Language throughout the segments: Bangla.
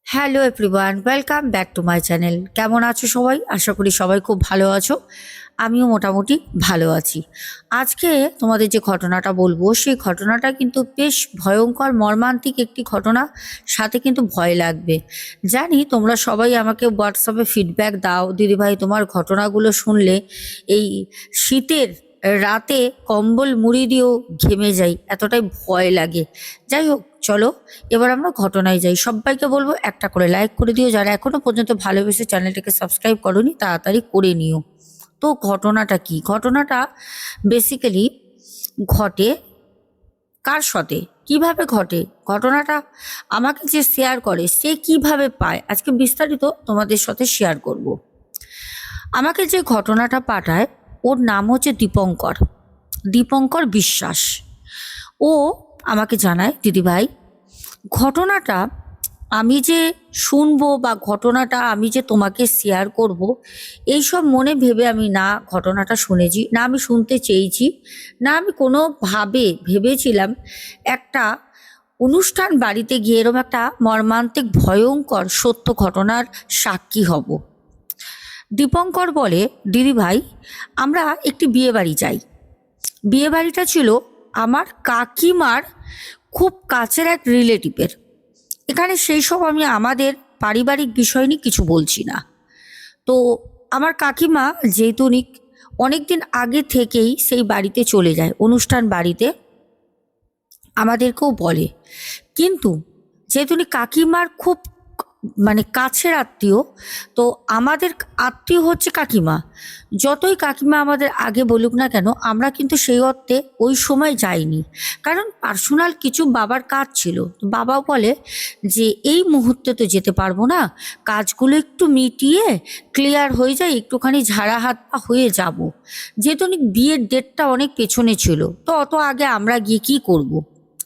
Hello everyone, welcome back to my channel. কেমন আছো সবাই? আশা করি সবাই খুব ভালো আছো। আমিও মোটামুটি ভালো আছি। আজকে তোমাদের যে ঘটনাটা বলবো সেই ঘটনাটা কিন্তু বেশ ভয়ঙ্কর মর্মান্তিক একটি ঘটনা, সাথে কিন্তু ভয় লাগবে। জানি তোমরা সবাই আমাকে হোয়াটসঅ্যাপে ফিডব্যাক দাও, দিদিভাই তোমার ঘটনাগুলো শুনলে এই শীতের রাতে কম্বল মুড়ি দিয়েও ঘেমে যাই, এতটাই ভয় লাগে। যাই হোক, চলো এবার আমরা ঘটনায় যাই। সবাইকে বলবো একটা করে লাইক করে দিও, যারা এখনো পর্যন্ত ভালোবেসে চ্যানেলটাকে সাবস্ক্রাইব করোনি তাড়াতাড়ি করে নিও। তো ঘটনাটা কি? ঘটনাটা বেসিক্যালি ঘটে কার সাথে, কিভাবে ঘটে ঘটনাটা, আমাকে যে শেয়ার করে সে কিভাবে পায়, আজকে বিস্তারিত তোমাদের সাথে শেয়ার করব। আমাকে যে ঘটনাটা পাঠায় ওর নাম হচ্ছে দীপঙ্কর, দীপঙ্কর বিশ্বাস। ও আমাকে জানায়, দিদিভাই ঘটনাটা আমি যে শুনবো বা ঘটনাটা আমি যে তোমাকে শেয়ার করব, এইসব মনে ভেবে আমি না ঘটনাটা শুনেছি, না আমি শুনতে চেয়েছি, না আমি কোনোভাবে ভেবেছিলাম একটা অনুষ্ঠান বাড়িতে গিয়ে এরকম একটা মর্মান্তিক ভয়ঙ্কর সত্য ঘটনার সাক্ষী হব। দীপঙ্কর বলে, দিদিভাই আমরা একটি বিয়ে বাড়ি যাই। বিয়ে বাড়িটা ছিল আমার কাকিমার খুব কাছের এক রিলেটিভের। এখানে সেই সব আমি আমাদের পারিবারিক বিষয় নিয়ে কিছু বলছি না। তো আমার কাকিমা যেহেতু অনেকদিন আগে থেকেই সেই বাড়িতে চলে যায়, অনুষ্ঠান বাড়িতে আমাদেরকেও বলে। কিন্তু যেহেতু কাকিমার খুব মানে কাছের আত্মীয়, তো আমাদের আত্মীয় হচ্ছে কাকিমা। যতই কাকিমা আমাদের আগে বলুক না কেন, আমরা কিন্তু সেই অর্থে ওই সময় যাইনি, কারণ পার্সোনাল কিছু বাবার কাজ ছিল। তো বাবাও বলে যে এই মুহূর্তে তো যেতে পারবো না, কাজগুলো একটু মিটিয়ে ক্লিয়ার হয়ে যায়, একটুখানি ঝাড়া হাত পা হয়ে যাব। যেহেতু বিয়ের ডেটটা অনেক পেছনে ছিল, তো অত আগে আমরা গিয়ে কী করব।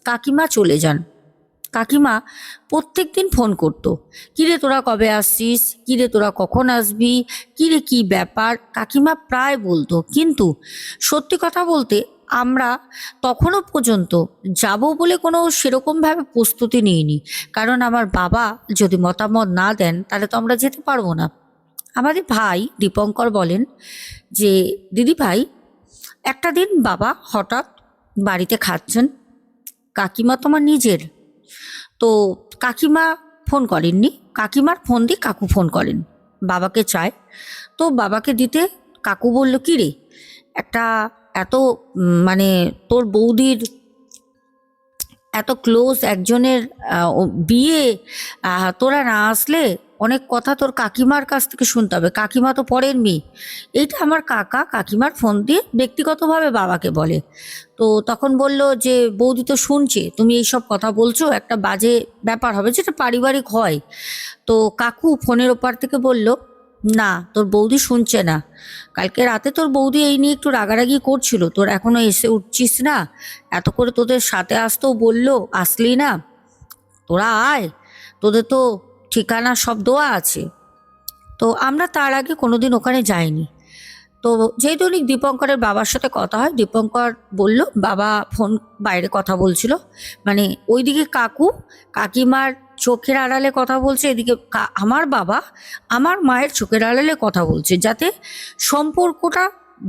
কাকিমা চলে যান। কাকিমা প্রত্যেক দিন ফোন করতো, কিরে তোরা কবে আসছিস, কিরে তোরা কখন আসবি, কিরে কি ব্যাপার, কাকিমা প্রায় বলতো। কিন্তু সত্যি কথা বলতে আমরা তখনও পর্যন্ত যাব বলে কোনো সেরকমভাবে প্রস্তুতি নিইনি, কারণ আমার বাবা যদি মতামত না দেন তাহলে তো আমরা যেতে পারবো না। আমাদের ভাই দীপঙ্কর বলেন যে, দিদি ভাই একটা দিন বাবা হঠাৎ বাড়িতে খাচ্ছেন, কাকিমা তোমার নিজের, তো কাকিমা ফোন করেননি, কাকিমার ফোন দিয়ে কাকু ফোন করেন, বাবাকে চায়। তো বাবাকে দিতে কাকু বলল, কি রে একটা এত মানে তোর বৌদির এত ক্লোজ একজনের বিয়ে, তোরা না আসলে অনেক কথা তোর কাকিমার কাছ থেকে শুনতে হবে, কাকিমা তো পরের মেয়ে। এইটা আমার কাকা কাকিমার ফোন দিয়ে ব্যক্তিগতভাবে বাবাকে বলে। তো তখন বলল যে, বৌদি তো শুনছে তুমি এইসব কথা বলছো, একটা বাজে ব্যাপার হবে, যেটা পারিবারিক হয়। তো কাকু ফোনের ওপার থেকে বলল, না তোর বৌদি শুনছে না, কালকে রাতে তোর বৌদি এই নিয়ে একটু রাগারাগি করছিল, তোর এখনো এসে উঠছিস না, এত করে তোদের সাথে আসতেও বললো, আসলি না, তোরা আয়, তোদের তো ঠিকানা সব দেওয়া আছে। তো আমরা তার আগে কোনোদিন ওখানে যাইনি। তো যেহেতু দীপঙ্করের বাবার সাথে কথা হয়, দীপঙ্কর বলল বাবা ফোন বাইরে কথা বলছিল, মানে ওইদিকে কাকু কাকিমার চোখের আড়ালে কথা বলছে, এদিকে আমার বাবা আমার মায়ের চোখের আড়ালে কথা বলছে, যাতে সম্পর্কটা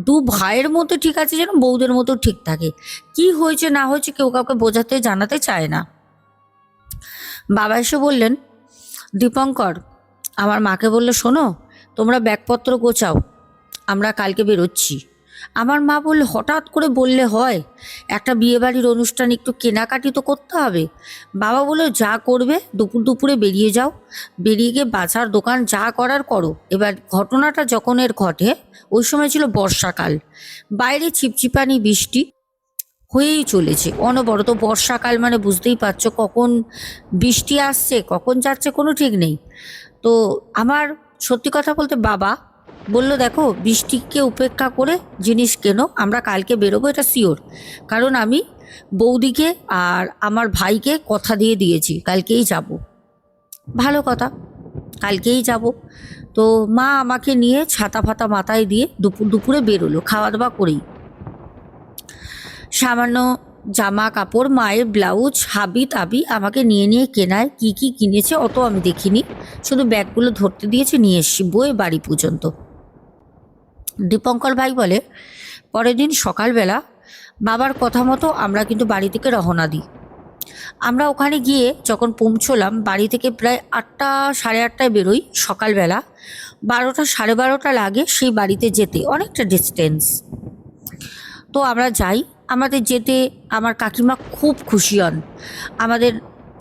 দু ভাইয়ের মতো ঠিক আছে, যেন বউদের মতো ঠিক থাকে। কি হয়েছে না হয়েছে কেউ কাউকে বোঝাতে জানাতে চায় না। বাবা এসে বললেন, দীপঙ্কর আমার মাকে বললো, শোনো তোমরা ব্যাগপত্র গোছাও, আমরা কালকে বেরোচ্ছি। আমার মা বললে, হঠাৎ করে বললে হয়, একটা বিয়েবাড়ির অনুষ্ঠান একটু কেনাকাটি তো করতে হবে। বাবা বললো, যা করবে দুপুরে বেরিয়ে যাও, বেরিয়ে গিয়ে বাজার দোকান যা করার করো। এবার ঘটনাটা যখন ঘটে ওই সময় ছিল বর্ষাকাল, বাইরে ছিপছিপানি বৃষ্টি হয়েই চলেছে অনবরত। বর্ষাকাল মানে বুঝতেই পারছো, কখন বৃষ্টি আসছে কখন যাচ্ছে কোনো ঠিক নেই। তো আমার সত্যি কথা বলতে বাবা বলল, দেখো বৃষ্টিকে উপেক্ষা করে জিনিস কেনো, আমরা কালকে বেরোবো এটা শিওর, কারণ আমি বৌদিকে আর আমার ভাইকে কথা দিয়ে দিয়েছি কালকেই যাব। ভালো কথা, কালকেই যাব। তো মা আমাকে নিয়ে ছাতা ফাতা মাথায় দিয়ে দুপুরে বেরোলো, খাওয়া দাওয়া করেই। সামান্য জামা কাপড়, মায়ের ব্লাউজ, হাবি তাবি আমাকে নিয়ে নিয়ে কেনায়, কি কি কিনেছে অত আমি দেখিনি, শুধু ব্যাগগুলো ধরতে দিয়েছে, নিয়ে এসছি বয়ে বাড়ি পর্যন্ত। দীপঙ্কর ভাই বলে পরের দিন সকালবেলা বাবার কথা মতো আমরা কিন্তু বাড়ি থেকে রওনা দিই। আমরা ওখানে গিয়ে যখন পৌঁছলাম, বাড়ি থেকে প্রায় 8টা সাড়ে 8টায় বেরোই সকালবেলা, 12টা সাড়ে 12টা লাগে সেই বাড়িতে যেতে, অনেকটা ডিস্টেন্স। তো আমরা যাই, আমাদের যেতে আমার কাকিমা খুব খুশি হন, আমাদের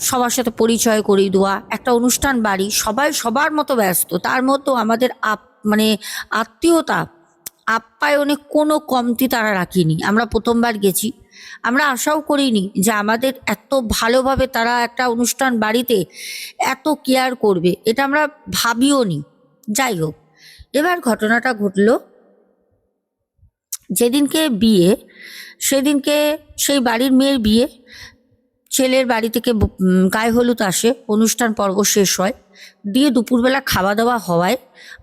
সবার সাথে পরিচয় করিয়ে দেওয়া, একটা অনুষ্ঠান বাড়ি, সবাই সবার মতো ব্যস্ত, তার মধ্যেও আমাদের মানে আত্মীয়তা আপ্যায়নে কোনো কমতি তারা রাখিনি। আমরা প্রথমবার গেছি, আমরা আশাও করিনি যে আমাদের এত ভালোভাবে তারা একটা অনুষ্ঠান বাড়িতে এত কেয়ার করবে, এটা আমরা ভাবিও নি। যাই হোক, এবার ঘটনাটা ঘটলো যেদিনকে বিয়ে, সেদিনকে সেই বাড়ির মেয়ের বিয়ে, ছেলের বাড়ি থেকে গায়ে হলুদ আসে, অনুষ্ঠান পর্ব শেষ হয়, দিয়ে দুপুরবেলা খাওয়া দাওয়া হওয়ায়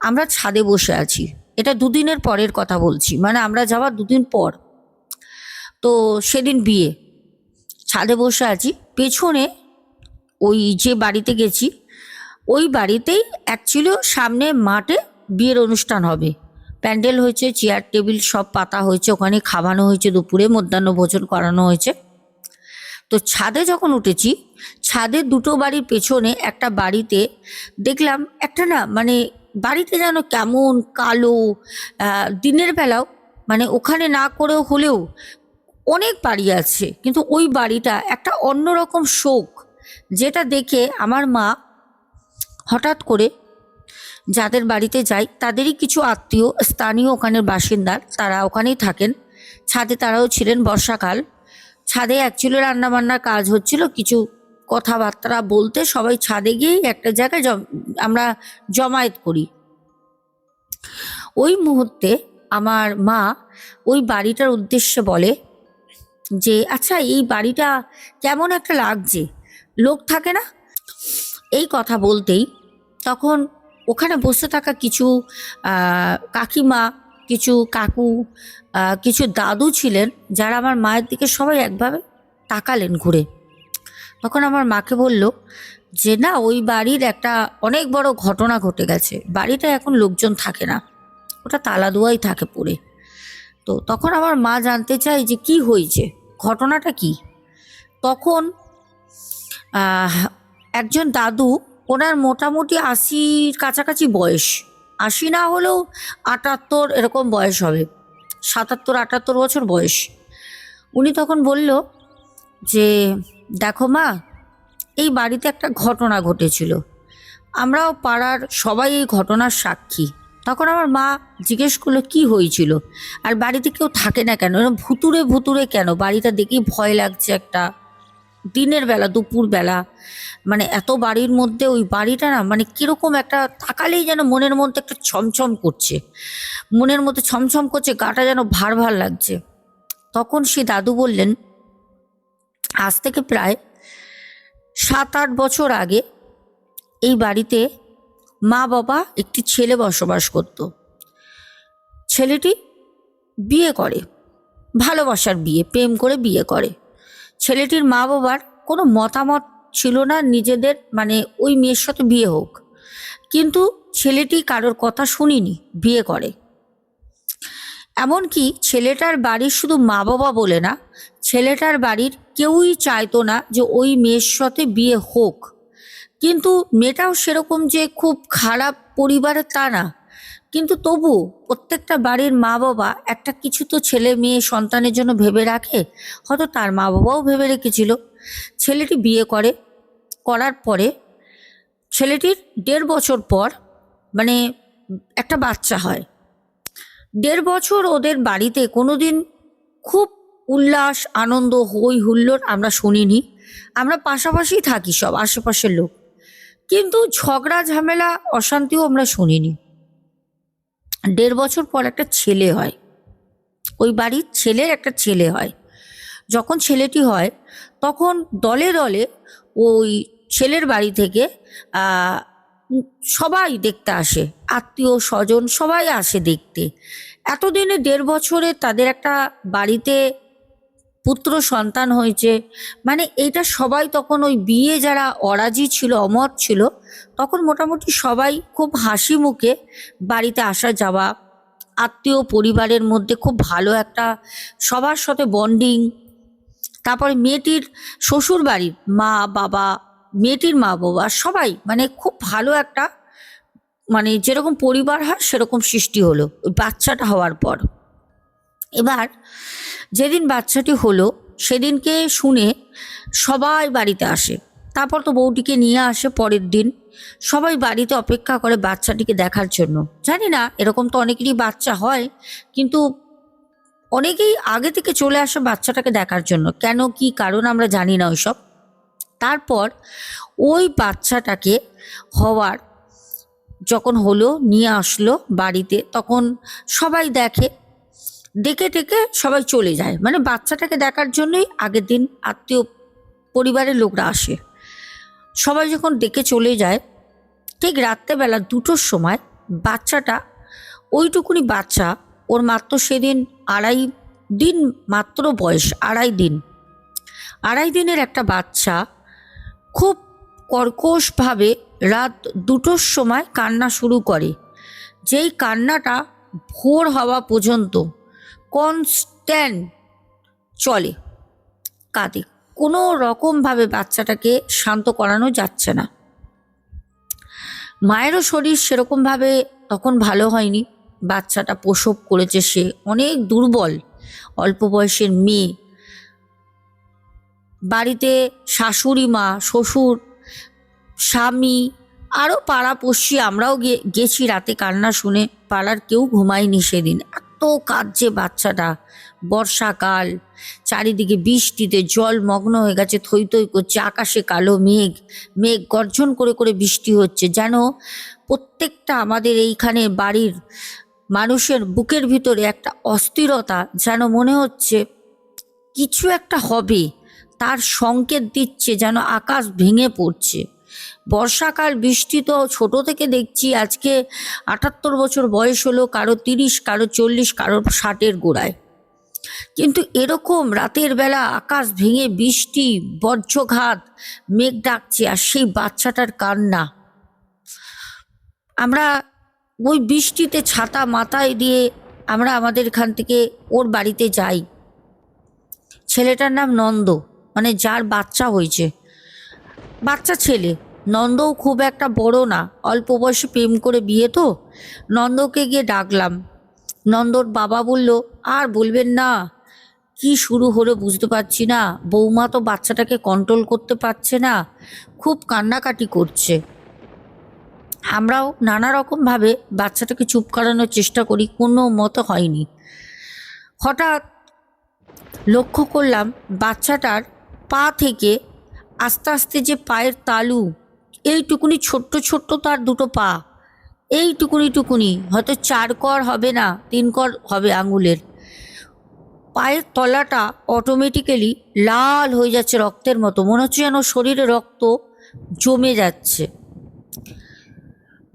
আমরা ছাদে বসে আছি। এটা দুদিনের পরের কথা বলছি, মানে আমরা যাওয়ার দুদিন পর। তো সেদিন বিয়ে, ছাদে বসে আছি, পেছনে ওই যে বাড়িতে গেছি ওই বাড়িতেই অ্যাকচুয়ালি সামনে মাঠে বিয়ের অনুষ্ঠান হবে, প্যান্ডেল হয়েছে, চেয়ার টেবিল সব পাতা হয়েছে, ওখানে খাওয়ানো হয়েছে, দুপুরে মধ্যাহ্ন ভোজন করানো হয়েছে। তো ছাদে যখন উঠেছি, ছাদের দুটো বাড়ির পেছনে একটা বাড়িতে দেখলাম একটা না, মানে বাড়িতে যেন কেমন কালো, দিনের বেলাও মানে ওখানে না করেও হলেও অনেক বাড়ি আছে, কিন্তু ওই বাড়িটা একটা অন্যরকম শোক, যেটা দেখে আমার মা হঠাৎ করে, যাদের বাড়িতে যাই তাদেরই কিছু আত্মীয় স্থানীয় ওখানের বাসিন্দার, তারা ওখানেই থাকেন, ছাদে তারাও ছিলেন, বর্ষাকাল, ছাদে অ্যাকচুয়ালি রান্নাবান্নার কাজ হচ্ছিল, কিছু কথাবার্তা বলতে সবাই ছাদে গিয়েই একটা জায়গায় আমরা জমায়েত করি। ওই মুহূর্তে আমার মা ওই বাড়িটার উদ্দেশ্যে বলে যে আচ্ছা এই বাড়িটা কেমন একটা লাগছে, লোক থাকে না। এই কথা বলতেই তখন ওখানে বসে থাকা কিছু কাকিমা, কিছু কাকু, কিছু দাদু ছিলেন, যারা আমার মায়ের দিকে সবাই একভাবে তাকালেন ঘুরে। তখন আমার মাকে বলল যে না, ওই বাড়ির একটা অনেক বড় ঘটনা ঘটে গেছে, বাড়িটা এখন লোকজন থাকে না, ওটা তালা দেওয়াই থাকে পড়ে। তো তখন আমার মা জানতে চায় যে কি হয়েছে, ঘটনাটা কি। তখন একজন দাদু, ওনার মোটামুটি 80-র কাছাকাছি বয়স, 80 না হলেও 78 এরকম বয়স হবে, 77-78 বছর বয়স। উনি তখন বলল যে দেখো মা, এই বাড়িতে একটা ঘটনা ঘটেছিল, আমরাও পাড়ার সবাই এই ঘটনার সাক্ষী। তখন আমার মা জিজ্ঞেস করলো কি হয়েছিল, আর বাড়িতে কেউ থাকে না কেন, এরকম ভুতুরে ভুতুরে কেন, বাড়িটা দেখেই ভয় লাগছে একটা, দিনের বেলা দুপুর বেলা, মানে এত বাড়ির মধ্যে ওই বাড়িটা না, মানে কিরকম একটা তাকালেই যেন মনের মধ্যে একটা ছমছম করছে, মনের মধ্যে ছমছম করছে, গাটা যেন ভার ভার লাগছে। তখন সে দাদু বললেন আজ থেকে প্রায় 7-8 বছর আগে এই বাড়িতে মা বাবা একটি ছেলে বসবাস করত। ছেলেটি বিয়ে করে, ভালোবাসার বিয়ে, প্রেম করে বিয়ে করে। ছেলেটির মা বাবার কোনো মতামত ছিল না নিজেদের, মানে ওই মেয়ের সাথে বিয়ে হোক, কিন্তু ছেলেটি কারোর কথা শুনিনি, বিয়ে করে। এমনকি ছেলেটার বাড়ির শুধু মা বাবা বলে না, ছেলেটার বাড়ির কেউই চাইতো না যে ওই মেয়ের সাথে বিয়ে হোক। কিন্তু মেয়েটাও সেরকম যে খুব খারাপ পরিবারের তা না, কিন্তু তবু প্রত্যেকটা বাড়ির মা বাবা একটা কিছু তো ছেলে মেয়ে সন্তানের জন্য ভেবে রাখে, হয়তো তার মা বাবাও ভেবে রেখেছিল। ছেলেটি বিয়ে করে, করার পরে ছেলেটির 1.5 বছর পর মানে একটা বাচ্চা হয়। 1.5 বছর ওদের বাড়িতে কোনোদিন খুব উল্লাস আনন্দ হই হুল্লোড় আমরা শুনিনি, আমরা পাশাপাশি থাকি সব আশেপাশের লোক, কিন্তু ঝগড়া ঝামেলা অশান্তিও আমরা শুনিনি। 1.5 বছর পর একটা ছেলে হয়, ওই বাড়ির ছেলের একটা ছেলে হয়। যখন ছেলেটি হয় তখন দলে দলে ওই ছেলের বাড়ি থেকে সবাই দেখতে আসে, আত্মীয় স্বজন সবাই আসে দেখতে। এতদিনে 1.5 বছরে তাদের একটা বাড়িতে পুত্র সন্তান হয়েছে। মানে এইটা সবাই তখন ওই বিয়ে যারা অরাজি ছিল, অমত ছিল, তখন মোটামুটি সবাই খুব হাসি মুখে বাড়িতে আসা যাওয়া, আত্মীয় পরিবারের মধ্যে খুব ভালো একটা সবার সাথে বন্ডিং। তারপরে মেয়েটির শ্বশুর বাড়ির মা বাবা, মেয়েটির মা বাবা সবাই মানে খুব ভালো একটা, মানে যেরকম পরিবার হয় সেরকম সৃষ্টি হলো ওই বাচ্চাটা হওয়ার পর। এবার যেদিন বাচ্চাটি হলো সেদিনকে শুনে সবাই বাড়িতে আসে। তারপর তো বউটিকে নিয়ে আসে পরের দিন। সবাই বাড়িতে অপেক্ষা করে বাচ্চাটিকে দেখার জন্য। জানি না, এরকম তো অনেকেরই বাচ্চা হয়, কিন্তু অনেকেই আগে থেকে চলে আসে বাচ্চাটাকে দেখার জন্য। কেন কি কারণ আমরা জানি না ওইসব। তারপর ওই বাচ্চাটাকে হওয়ার যখন হলো, নিয়ে আসলো বাড়িতে, তখন সবাই দেখে, ডেকে ডেকে সবাই চলে যায়। মানে বাচ্চাটাকে দেখার জন্যই আগের দিন আত্মীয় পরিবারের লোকরা আসে। সবাই যখন ডেকে চলে যায়, ঠিক রাত্রেবেলা 2টোর সময় বাচ্চাটা, ওইটুকুনি বাচ্চা, ওর মাত্র সেদিন 2.5 দিন মাত্র বয়স, 2.5 দিন, 2.5 দিনের একটা বাচ্চা খুব কর্কশভাবে রাত 2টোর সময় কান্না শুরু করে। যেই কান্নাটা ভোর হওয়া পর্যন্ত কনস্ট্যান্ট চলে, কাঁদে। কোনো রকমভাবে বাচ্চাটাকে শান্ত করানো যাচ্ছে না। মায়েরও শরীর সেরকমভাবে তখন ভালো হয়নি। বাচ্চাটা প্রসব করেছে, সে অনেক দুর্বল, অল্প বয়সের মেয়ে। বাড়িতে শাশুড়ি মা, শ্বশুর, স্বামী, আরও পাড়াপড়শি, আমরাও গেছি রাতে কান্না শুনে। পাড়ার কেউ ঘুমায়নি সেদিন, এত কাঁদছে বাচ্চাটা। বর্ষাকাল, চারিদিকে বৃষ্টিতে জলমগ্ন হয়ে গেছে, থই থই করছে, আকাশে কালো মেঘ, মেঘ গর্জন করে করে বৃষ্টি হচ্ছে। যেন প্রত্যেকটা আমাদের এইখানে বাড়ির মানুষের বুকের ভিতরে একটা অস্থিরতা, যেন মনে হচ্ছে কিছু একটা হবে, তার সংকেত দিচ্ছে, যেন আকাশ ভেঙে পড়ছে। বর্ষাকাল, বৃষ্টি তো ছোট থেকে দেখছি। আজকে 78 বছর বয়স হলো, কারো 30, কারো 40, কারো 60-এর গোড়ায়। কিন্তু এরকম রাতের বেলা আকাশ ভেঙে বৃষ্টি, বজ্রঘাত, মেঘ ডাকছে, আর সেই বাচ্চাটার কান্না। আমরা ওই বৃষ্টিতে ছাতা মাথায় দিয়ে আমরা আমাদের এখান থেকে ওর বাড়িতে যাই। ছেলেটার নাম নন্দ, মানে যার বাচ্চা হয়েছে, বাচ্চা ছেলে। নন্দও খুব একটা বড় না, অল্প বয়সে প্রেম করে বিয়ে তো। নন্দকে গিয়ে ডাকলাম। নন্দর বাবা বলল, আর বলবেন না, কি শুরু হলো বুঝতে পারছি না, বৌমা তো বাচ্চাটাকে কন্ট্রোল করতে পারছে না, খুব কান্নাকাটি করছে। আমরাও নানা রকমভাবে বাচ্চাটাকে চুপ করানোর চেষ্টা করি, কোনো মতো হয়নি। হঠাৎ লক্ষ্য করলাম বাচ্চাটার পা থেকে আস্তে আস্তে যে পায়ের তালু, এইটুকুনি ছোট্ট ছোট্ট তার 2টো পা, এইটুকুনি হয়তো 4 কর হবে না, 3 কর হবে আঙুলের, পায়ের তলাটা অটোমেটিক্যালি লাল হয়ে যাচ্ছে রক্তের মতো। মনে হচ্ছে যেন শরীরে রক্ত জমে যাচ্ছে।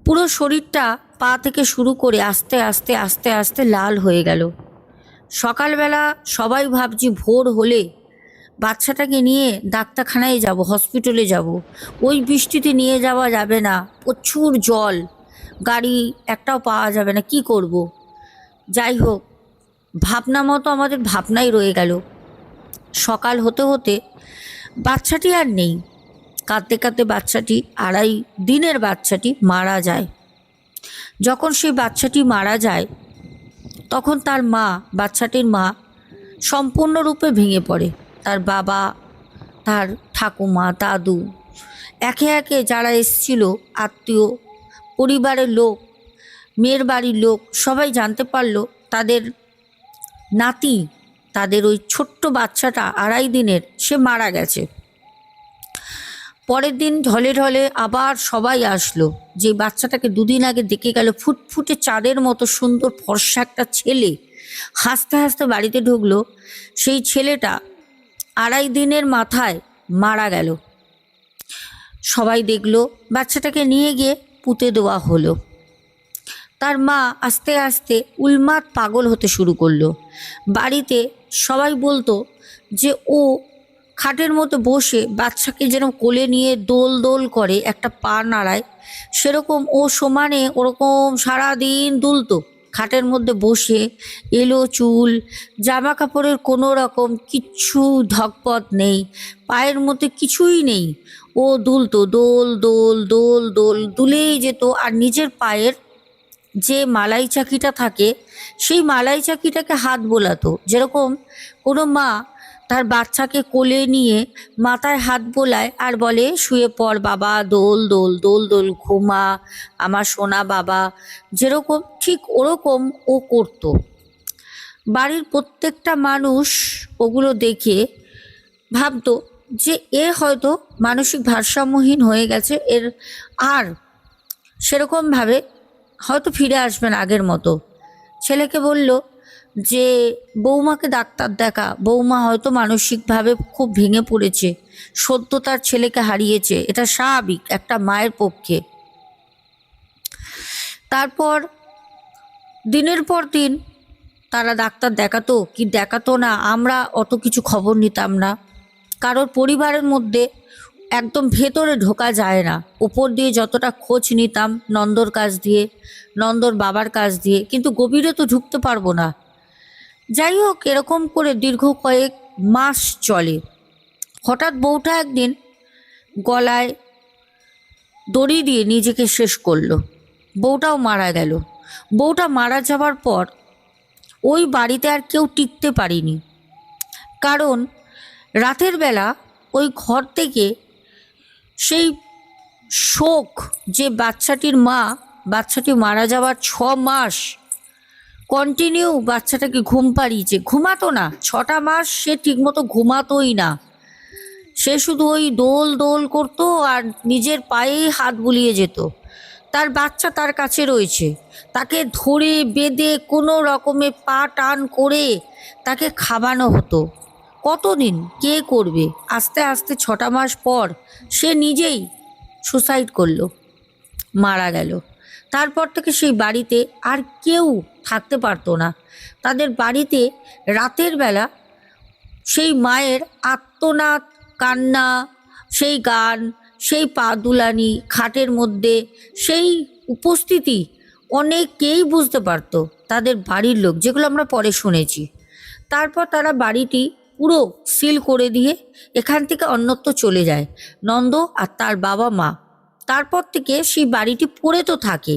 পুরো শরীরটা পা থেকে শুরু করে আস্তে আস্তে আস্তে আস্তে লাল হয়ে গেল। সকালবেলা সবাই ভাবছি ভোর হলে বাচ্চাটাকে নিয়ে ডাক্তারখানায় যাব, হসপিটালে যাব। ওই বৃষ্টিতে নিয়ে যাওয়া যাবে না, প্রচুর জল, গাড়ি একটাও পাওয়া যাবে না, কি করব। যাই হোক, ভাবনা মতো আমাদের ভাবনাই রয়ে গেল। সকাল হতে হতে বাচ্চাটি আর নেই। কাঁদতে কাঁদতে বাচ্চাটি, 2.5 দিনের বাচ্চাটি মারা যায়। যখন সেই বাচ্চাটি মারা যায়, তখন তার মা, বাচ্চাটির মা সম্পূর্ণরূপে ভেঙে পড়ে। তার বাবা, তার ঠাকুমা, দাদু, একে একে যারা এসছিল, আত্মীয় পরিবারের লোক, মেয়ের বাড়ির লোক, সবাই জানতে পারলো তাদের নাতি, তাদের ওই ছোট্ট বাচ্চাটা 2.5 দিনের, সে মারা গেছে। পরের দিন ঢলে ঢলে আবার সবাই আসলো। যে বাচ্চাটাকে 2 দিন আগে দেখে গেল, ফুটফুটে চাঁদের মতো সুন্দর ফর্সা একটা ছেলে, হাসতে হাসতে বাড়িতে ঢুকলো। সেই ছেলেটা 2.5 দিনের মাথায় মারা গেল। সবাই দেখলো, বাচ্চাটাকে নিয়ে গিয়ে পুঁতে দেওয়া হলো। তার মা আস্তে আস্তে উন্মাদ পাগল হতে শুরু করলো। বাড়িতে সবাই বলতো যে ও খাটের মধ্যে বসে বাচ্চাকে যেন কোলে নিয়ে দোল দোল করে, একটা পা নাড়ায়, সেরকম ও সমানে ওরকম সারাদিন দুলতো খাটের মধ্যে বসে। এলো চুল, জামা কাপড়ের কোনো রকম কিচ্ছু ধকপথ নেই, পায়ের মধ্যে কিছুই নেই, ও দুলতো দোল দোল দোল দোল দুলেই যেত। আর নিজের পায়ের যে মালাই চাকিটা থাকে সেই মালাই চাকিটাকে হাত বোলাতো, যেরকম কোনো মা তার বাচ্চাকে কোলে নিয়ে মাথায় হাত বোলায় আর বলে শুয়ে পড় বাবা, দোল দোল দোল দোল, ঘুমা আমার সোনা বাবা, যেরকম ঠিক ওরকম ও করতো। বাড়ির প্রত্যেকটা মানুষ ওগুলো দেখে ভাবতো যে এ হয়তো মানসিক ভারসাম্যহীন হয়ে গেছে, এর আর সেরকমভাবে হয়তো ফিরে আসবেন আগের মতো। ছেলেকে বলল যে বৌমাকে ডাক্তার দেখা, বৌমা হয়তো মানসিকভাবে খুব ভেঙে পড়েছে, সদ্য তার ছেলেকে হারিয়েছে, এটা স্বাভাবিক একটা মায়ের পক্ষে। তারপর দিনের পর দিন তারা ডাক্তার দেখাতো কি দেখাতো না, আমরা অত কিছু খবর নিতাম না। কারোর পরিবারের মধ্যে একদম ভেতরে ঢোকা যায় না, উপর দিয়ে যতটা খোঁজ নিতাম নন্দর কাছ দিয়ে, নন্দর বাবার কাছ দিয়ে, কিন্তু গভীরে তো ঢুকতে পারবো না। যাই হোক, এরকম করে দীর্ঘ কয়েক মাস চলে। হঠাৎ বউটা একদিন গলায় দড়ি দিয়ে নিজেকে শেষ করলো, বউটাও মারা গেল। বউটা মারা যাওয়ার পর ওই বাড়িতে আর কেউ টিকতে পারেনি, কারণ রাতের বেলা ওই ঘর থেকে সেই শোক, যে বাচ্চাটির মা, বাচ্চাটি মারা যাওয়ার 6 মাস কন্টিনিউ বাচ্চাটাকে ঘুম পাড়িয়েছে, ঘুমাতো না 6টা মাস, সে ঠিকমতো ঘুমাতোই না, সে শুধু ওই দোল দোল করতো আর নিজের পায়েই হাত বুলিয়ে যেত। তার বাচ্চা তার কাছে রয়েছে, তাকে ধরে বেঁধে কোনো রকমে পা টান করে তাকে খাওয়ানো হতো। কতদিন কে করবে? আস্তে আস্তে 6টা মাস পর সে নিজেই সুসাইড করলো, মারা গেল। তারপর থেকে সেই বাড়িতে আর কেউ থাকতে পারতো না। তাদের বাড়িতে রাতের বেলা সেই মায়ের আর্তনাদ, কান্না, সেই গান, সেই পা দুলানি খাটের মধ্যে, সেই উপস্থিতি অনেকেই বুঝতে পারতো, তাদের বাড়ির লোক, যেগুলো আমরা পরে শুনেছি। তারপর তারা বাড়িটি পুরো সিল করে দিয়ে এখান থেকে অন্যত্র চলে যায়, নন্দ আর তার বাবা মা। তারপর থেকে সেই বাড়িটি পড়ে তো থাকে,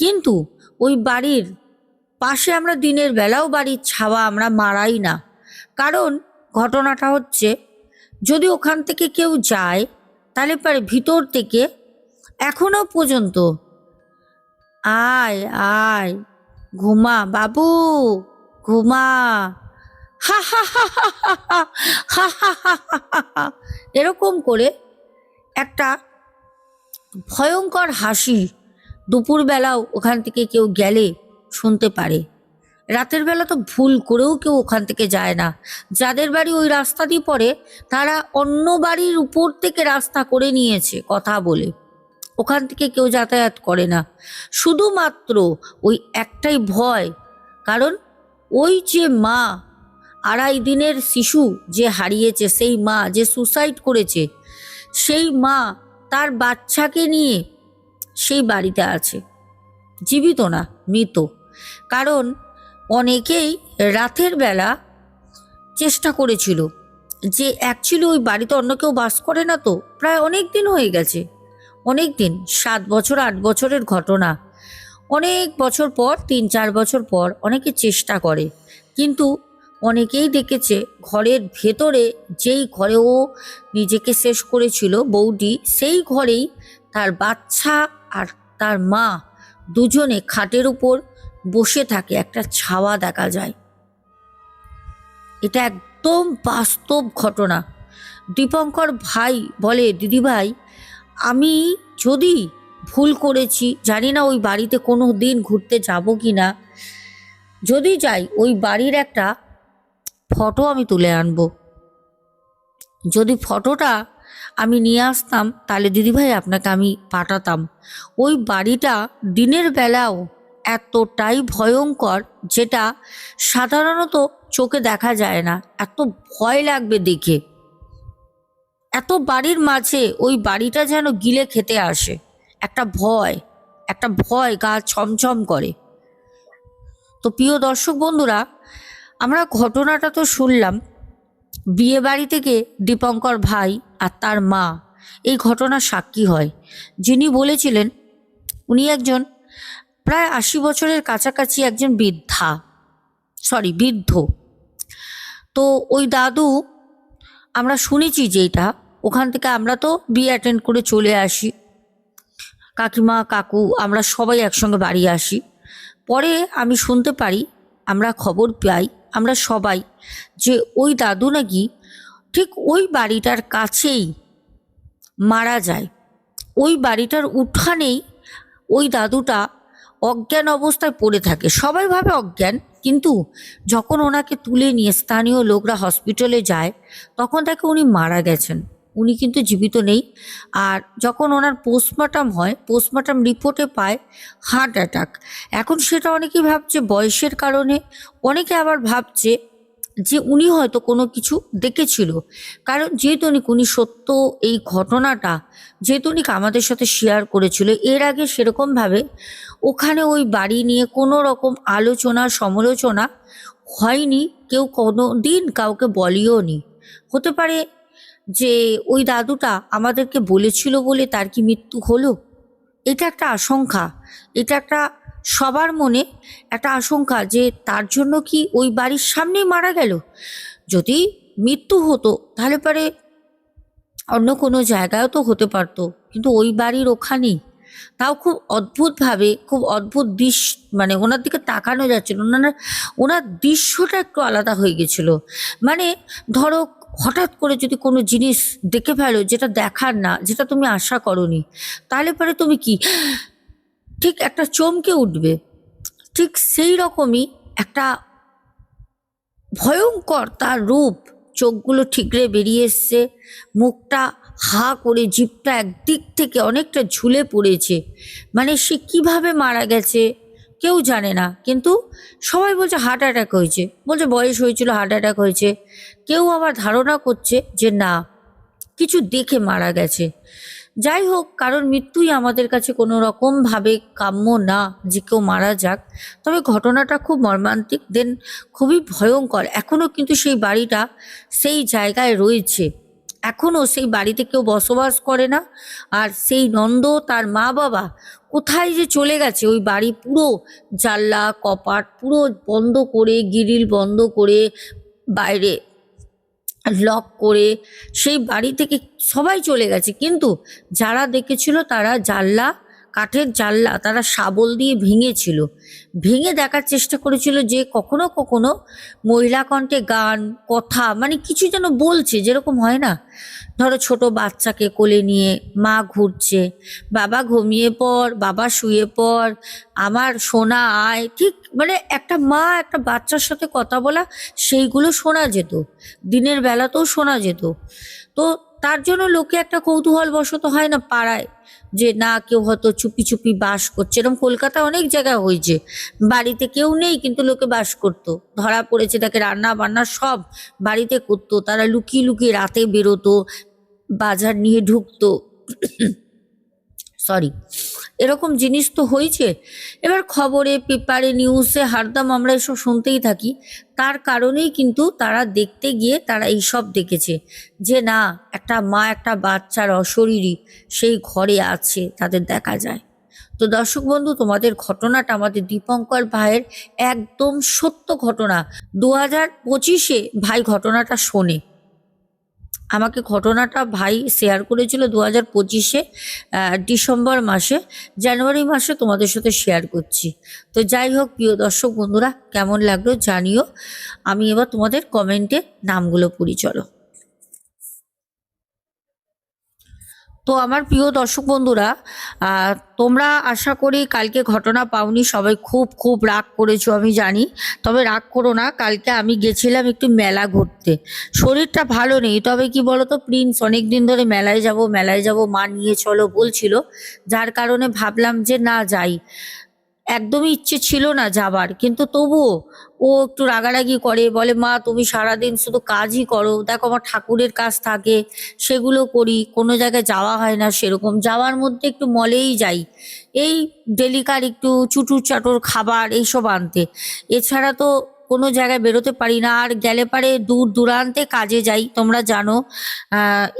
কিন্তু ওই বাড়ির পাশে আমরা দিনের বেলাও বাড়ির ছাওয়া আমরা মারাই না। কারণ ঘটনাটা হচ্ছে, যদি ওখান থেকে কেউ যায় তাহলে পারে ভিতর থেকে এখনো পর্যন্ত আয় আয়, ঘুমা বাবু, ঘুমা, হা হা হা হা হা হা হা হা হা হা, এরকম করে একটা ভয়ঙ্কর হাসি দুপুরবেলাও ওখান থেকে কেউ গেলে শুনতে পারে। রাতের বেলা তো ভুল করেও কেউ ওখান থেকে যায় না। যাদের বাড়ি ওই রাস্তা দিয়ে পড়ে তারা অন্য বাড়ির উপর থেকে রাস্তা করে নিয়েছে কথা বলে, ওখান থেকে কেউ যাতায়াত করে না। শুধুমাত্র ওই একটাই ভয়, কারণ ওই যে মা, 2.5 দিনের শিশু যে হারিয়েছে, সেই মা যে সুসাইড করেছে, সেই মা তার বাচ্চাকে নিয়ে সেই বাড়িতে আছে, জীবিত না, মৃত। কারণ অনেকেই রাতের বেলা চেষ্টা করেছিল যে অ্যাকচুয়ালি ওই বাড়িতে অন্য কেউ বাস করে না, তো প্রায় অনেক দিন হয়ে গেছে, অনেক দিন, 7 বছর 8 বছরের ঘটনা। অনেক বছর পর, 3-4 বছর পর অনেকে চেষ্টা করে, কিন্তু অনেকেই দেখেছে ঘরের ভেতরে, যেই ঘরে ও নিজেকে শেষ করেছিল বউটি, সেই ঘরেই তার বাচ্চা আর তার মা দুজনে খাটের উপর বসে থাকে, একটা ছাওয়া দেখা যায়। এটা একদম বাস্তব ঘটনা। দীপঙ্কর ভাই বলে, দিদিভাই আমি যদি ভুল করেছি, জানি না ওই বাড়িতে কোনো দিন ঘুরতে যাব কি না, যদি যাই ওই বাড়ির একটা ফটো আমি তুলে আনবো, যদি ফটোটা আমি নিয়ে আসতাম তাহলে দিদিভাই আপনাকে আমি পাঠাতাম। ওই বাড়িটা দিনের বেলাও এতটাই ভয়ঙ্কর, যেটা সাধারণত চোখে দেখা যায় না। এত ভয় লাগবে দেখে, এত বাড়ির মাঝে ওই বাড়িটা যেন গিলে খেতে আসে। একটা ভয়, একটা ভয় গা ছমছম করে। তো প্রিয় দর্শক বন্ধুরা, আমরা ঘটনাটা তো শুনলাম। বিয়ে বাড়ি থেকে দীপঙ্কর ভাই আর তার মা এই ঘটনার সাক্ষী হয়। যিনি বলেছিলেন উনি একজন প্রায় 80 বছরের কাছাকাছি একজন বৃদ্ধ। তো ওই দাদু, আমরা শুনেছি যেটা, ওখান থেকে আমরা তো বিয়ে অ্যাটেন্ড করে চলে আসি, কাকিমা কাকু আমরা সবাই একসঙ্গে বাড়ি আসি। পরে আমি শুনতে পারি, আমরা খবর পাই আমরা সবাই, যে ওই দাদু নাকি ঠিক ওই বাড়িটার কাছেই মারা যায়। ওই বাড়িটার উঠানেই ওই দাদুটা অজ্ঞান অবস্থায় পড়ে থাকে। সবাই ভাবে অজ্ঞান, কিন্তু যখন ওনাকে তুলে নিয়ে স্থানীয় লোকরা হসপিটালে যায়, তখন তাকে উনি মারা গেছেন, উনি কিন্তু জীবিত নেই। আর যখন ওনার পোস্টমর্টম হয়, পোস্টমর্টম রিপোর্টে পায় হার্ট অ্যাটাক। এখন সেটা অনেকেই ভাবছে বয়সের কারণে, অনেকে আবার ভাবছে যে উনি হয়তো কোনো কিছু দেখেছিল। কারণ যেহেতু উনি সত্য এই ঘটনাটা যেহেতু উনি আমাদের সাথে শেয়ার করেছিল, এর আগে সেরকমভাবে ওখানে ওই বাড়ি নিয়ে কোনো রকম আলোচনা সমালোচনা হয়নি, কেউ কোনো দিন কাউকে বলিও নি। হতে পারে যে ওই দাদুটা আমাদেরকে বলেছিল বলে তার কি মৃত্যু হলো, এটা একটা আশঙ্কা। এটা একটা সবার মনে একটা আশঙ্কা যে তার জন্য কি ওই বাড়ির সামনেই মারা গেল। যদি মৃত্যু হতো তাহলে পরে অন্য কোনো জায়গায়ও তো হতে পারতো, কিন্তু ওই বাড়ির ওখানেই। তাও খুব অদ্ভুতভাবে, খুব অদ্ভুত দৃশ্য, মানে ওনার দিকে তাকানো যাচ্ছিল, ওনার দৃশ্যটা একটু আলাদা হয়ে গেছিল। মানে ধরো হঠাৎ করে যদি কোনো জিনিস দেখে ফেলো যেটা দেখার না, যেটা তুমি আশা করনি, তাহলে পরে তুমি কি ঠিক একটা চমকে উঠবে। ঠিক সেই রকমই একটা ভয়ঙ্কর তার রূপ, চোখগুলো ঠিকরে বেরিয়ে এসছে, মুখটা হা করে, জিভটা একদিক থেকে অনেকটা ঝুলে পড়েছে। মানে সে কিভাবে মারা গেছে কেউ জানে না, কিন্তু সবাই বলছে হার্ট অ্যাটাক হয়েছে, বলছে বয়স হয়েছিল হার্ট অ্যাটাক হয়েছে। কেউ আবার ধারণা করছে যে না, কিছু দেখে মারা গেছে। যাই হোক, কারণ মৃত্যুই আমাদের কাছে কোনো রকমভাবে কাম্য না যে কেউ মারা যাক। তবে ঘটনাটা খুব মর্মান্তিক, দেন খুবই ভয়ঙ্কর। এখনও কিন্তু সেই বাড়িটা সেই জায়গায় রয়েছে, এখনও সেই বাড়িতে কেউ বসবাস করে না। আর সেই নন্দ তার মা বাবা কোথায় যে চলে গেছে, ওই বাড়ি পুরো জানলা কপাট পুরো বন্ধ করে, গ্রিল বন্ধ করে, বাইরে লক করে সেই বাড়ি থেকে সবাই চলে গেছে। কিন্তু যারা দেখেছিল তারা জানলা, কাঠের জানলা তারা শাবল দিয়ে ভেঙেছিল, ভেঙে দেখার চেষ্টা করেছিল যে কখনো কখনো মহিলা কণ্ঠে গান কথা, মানে কিছু যেন বলছে, যেরকম হয় না, ধরো ছোট বাচ্চাকে কোলে নিয়ে মা ঘুরছে, বাবা ঘুমিয়ে পড়, বাবা শুয়ে পড়, আমার সোনা আয়, ঠিক মানে একটা মা একটা বাচ্চার সাথে কথা বলা, সেইগুলো শোনা যেত, দিনের বেলাতেও শোনা যেত। তো তার জন্য লোকে একটা কৌতূহল বশত হয় না পাড়ায়, যে না কেউ হয়তো চুপি চুপি বাস করছে। এরকম কলকাতা অনেক জায়গায় হয়েছে, বাড়িতে কেউ নেই কিন্তু লোকে বাস করতো, ধরা পড়েছে, তাকে রান্না বান্না সব বাড়িতে করতো, তারা লুকিয়ে লুকিয়ে রাতে বেরোতো, বাজার নিয়ে ঢুকতো, সরি, এরকম জিনিস তো হয়েছে। এবার খবরে পেপারে নিউজে হারদম আমরা এসব শুনতেই থাকি। তার কারণেই কিন্তু তারা দেখতে গিয়ে তারা এইসব দেখেছে, যে না একটা মা একটা বাচ্চার অশরীরী সেই ঘরে আছে, তাদের দেখা যায়। তো দর্শক বন্ধু, তোমাদের ঘটনাটা আমাদের দীপঙ্কর ভাইয়ের একদম সত্য ঘটনা। 2025-এ ভাই ঘটনাটা শোনে, আমাকে ঘটনাটা ভাই শেয়ার করেছিল 2025-এ ডিসেম্বর মাসে, জানুয়ারি মাসে তোমাদের সাথে শেয়ার করছি। তো যাই হোক প্রিয় দর্শক বন্ধুরা, কেমন লাগলো জানিও। আমি এবার তোমাদের কমেন্টে নামগুলো পড়ি, চলো। তো আমার প্রিয় দর্শক বন্ধুরা, তোমরা আশা করি কালকে ঘটনা পাওনি, সবাই খুব খুব রাগ করেছো আমি জানি। তবে রাগ করো না, কালকে আমি গেছিলাম একটু মেলা ঘুরতে, শরীরটা ভালো নেই, তবে কি বলতো প্রিন্স অনেক দিন ধরে মেলায় যাব মা নিয়ে চলো বলছিল, যার কারণে ভাবলাম যে না যাই। একদমই ইচ্ছে ছিল না যাবার, কিন্তু তবুও ও একটু রাগারাগি করে, বলে মা তুমি সারাদিন শুধু কাজই করো, দেখো আমার ঠাকুরের কাজ থাকে সেগুলো করি, কোনো জায়গায় যাওয়া হয় না সেরকম। যাওয়ার মধ্যে একটু মলেই যাই, এই ডেলিকার একটু চুটুর চাটুর খাবার এইসব আনতে, এছাড়া তো কোনো জায়গায় বেরোতে পারি না। আর গেলে পারে দূর দূরান্তে কাজে যাই, তোমরা জানো।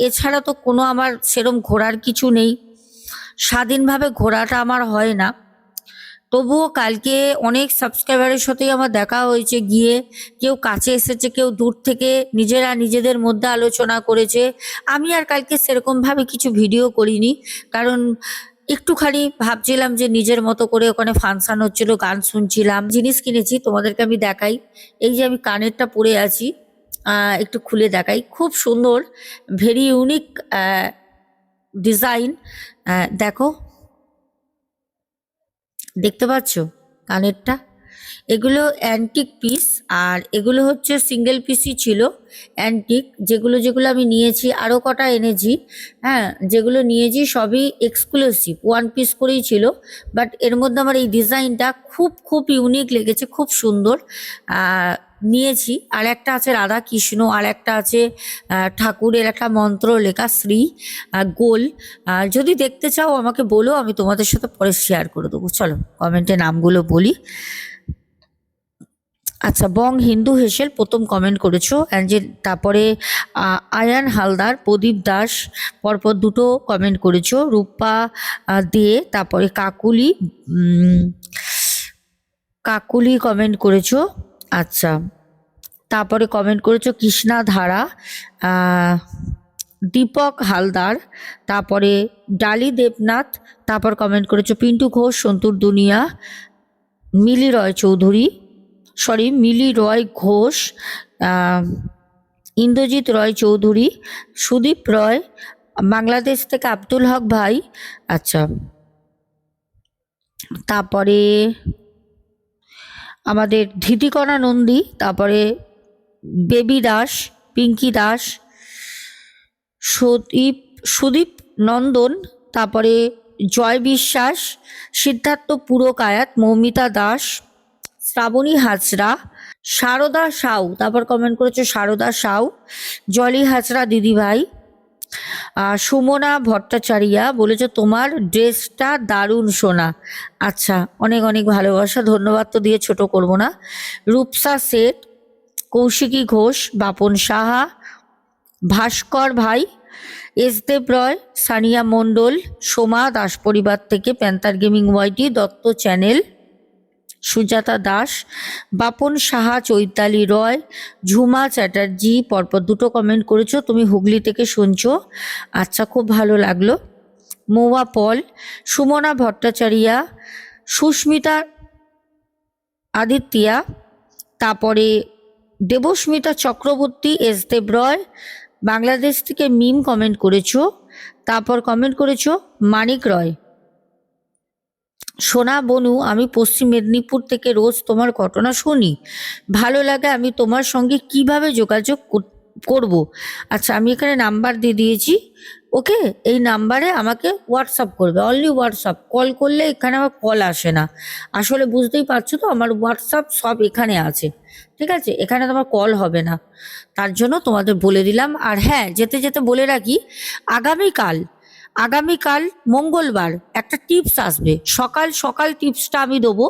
এছাড়া তো কোনো আমার সেরম ঘোরার কিছু নেই, স্বাধীনভাবে ঘোরাটা আমার হয় না। তবুও কালকে অনেক সাবস্ক্রাইবারের সাথেই আমার দেখা হয়েছে, গিয়ে কেউ কাছে এসেছে, কেউ দূর থেকে নিজেরা নিজেদের মধ্যে আলোচনা করেছে। আমি আর কালকে সেরকমভাবে কিছু ভিডিও করিনি, কারণ একটুখানি ভাবছিলাম যে নিজের মতো করে ওখানে ফাংশন হচ্ছিল, গান শুনছিলাম। জিনিস কিনেছি, তোমাদেরকে আমি দেখাই। এই যে আমি কানেরটা পরে আছি, একটু খুলে দেখাই, খুব সুন্দর, ভেরি ইউনিক ডিজাইন। দেখো, দেখতে পাচ্ছ কানেরটা? এগুলো অ্যান্টিক পিস, আর এগুলো হচ্ছে সিঙ্গেল পিসই ছিল অ্যান্টিক। যেগুলো যেগুলো আমি নিয়েছি, আরও কটা এনেছি, হ্যাঁ, যেগুলো নিয়েছি সবই এক্সক্লুসিভ, ওয়ান পিস করেই ছিল। বাট এর মধ্যে আমার এই ডিজাইনটা খুব খুব ইউনিক লেগেছে, খুব সুন্দর নিয়েছি। আর একটা আছে রাধা কৃষ্ণ, আর একটা আছে ঠাকুরের একটা মন্ত্র লেখা শ্রী গোল। যদি দেখতে চাও আমাকে বলো, আমি তোমাদের সাথে পরে শেয়ার করে দেবো। চলো কমেন্টে নামগুলো বলি। আচ্ছা, বং হিন্দু হেসেল প্রথম কমেন্ট করেছো, অ্যান্ড যে তারপরে আয়ান হালদার, প্রদীপ দাস পরপর দুটো কমেন্ট করেছো, রূপা দে, তারপরে কাকুলি কাকুলি কমেন্ট করেছো। আচ্ছা, তারপরে কমেন্ট করেছো কৃষ্ণা ধারা, দীপক হালদার, তারপরে ডালি দেবনাথ, তারপর কমেন্ট করেছো পিন্টু ঘোষ, সন্তুর দুনিয়া, মিলি রয় চৌধুরী, মিলি রয় ঘোষ, ইন্দ্রজিৎ রয় চৌধুরী, সুদীপ রয়, বাংলাদেশ থেকে আব্দুল হক ভাই। আচ্ছা, তারপরে আমাদের ধৃতিকণা নন্দী, তারপরে বেবি দাস, পিঙ্কি দাস, সুদীপ নন্দন, তারপরে জয় বিশ্বাস, সিদ্ধার্থ পুরকায়াত, মৌমিতা দাস, শ্রাবণী হাজরা, সারদা সাউ, তারপর কমেন্ট করেছো সারদা সাউ, জলি হাজরা দিদিভাই, সুমনা ভট্টাচারিয়া বলেছো তোমার ড্রেসটা দারুণ সোনা। আচ্ছা, অনেক অনেক ভালোবাসা, ধন্যবাদ তো দিয়ে ছোট করব না। রূপসা শেঠ, কৌশিকী ঘোষ, বাপন সাহা, ভাস্কর ভাই, এসদেব রয়, সানিয়া মণ্ডল, সোমা দাস পরিবার থেকে, panther gaming YT, Dutta channel, Sujata Das, Bapan Saha, Chaitali Roy, Jhuma Chatterjee পরপর দুটো কমেন্ট করেছো, তুমি হুগলি থেকে শুনছো। আচ্ছা, খুব ভালো লাগলো। মৌয়া পল, সুমনা ভট্টাচারিয়া, সুস্মিতা আদিত্যা, তারপরে দেবস্মিতা চক্রবর্তী, এস দেব রয়, বাংলাদেশ থেকে মিম কমেন্ট করেছো, তারপর কমেন্ট করেছো মানিক রয়। সোনা বনু, আমি পশ্চিম মেদিনীপুর থেকে রোজ তোমার ঘটনা শুনি, ভালো লাগে, আমি তোমার সঙ্গে কিভাবে যোগাযোগ করব? আচ্ছা, আমি এখানে নাম্বার দিয়ে দিয়েছি, ওকে, এই নাম্বারে আমাকে হোয়াটসঅ্যাপ করবে, অনলি হোয়াটসঅ্যাপ। কল করলে এখানে আমার কল আসে না, আসলে বুঝতেই পারছো তো, আমার হোয়াটসঅ্যাপ সব এখানে আছে, ঠিক আছে, এখানে তোমার কল হবে না, তার জন্য তোমাদের বলে দিলাম। আর হ্যাঁ, যেতে যেতে বলে রাখি, আগামীকাল মঙ্গলবার একটা টিপস আসবে, সকাল সকাল টিপসটা আমি দেবো,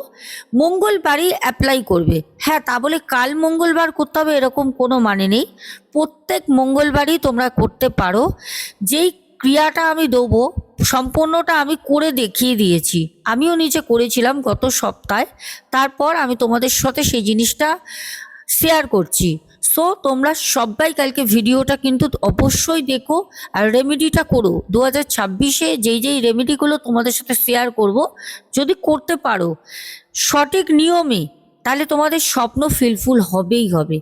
মঙ্গলবারই অ্যাপ্লাই করবে। হ্যাঁ, তা বলে কাল মঙ্গলবার করতে হবে এরকম কোনো মানে নেই, প্রত্যেক মঙ্গলবারই তোমরা করতে পারো। যেই ক্রিয়াটা আমি দেবো সম্পূর্ণটা আমি করে দেখিয়ে দিয়েছি, আমিও নিজে করেছিলাম গত সপ্তাহে, তারপর আমি তোমাদের সাথে সেই জিনিসটা শেয়ার করছি। সো তোমরা সবাই কালকে ভিডিওটা কিন্তু অবশ্যই দেখো, আর রেমেডিটা করো। 2026-এ যেই রেমেডিগুলো তোমাদের সাথে শেয়ার করব, যদি করতে পারো সঠিক নিয়মে, তাহলে তোমাদের স্বপ্ন ফিলফুল হবেই হবে।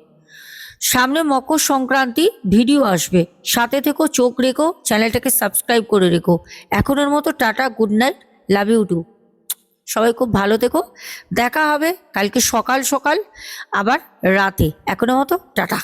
সামনে মকর সংক্রান্তি ভিডিও আসবে, সাথে থেকো, চোখ রেখো, চ্যানেলটাকে সাবস্ক্রাইব করে রেখো। এখনের মতো tata, good night, love you too. সবাই খুব ভালো থেকো, দেখা হবে কালকে সকাল সকাল আবার রাতে। এখনের মতো টাটা।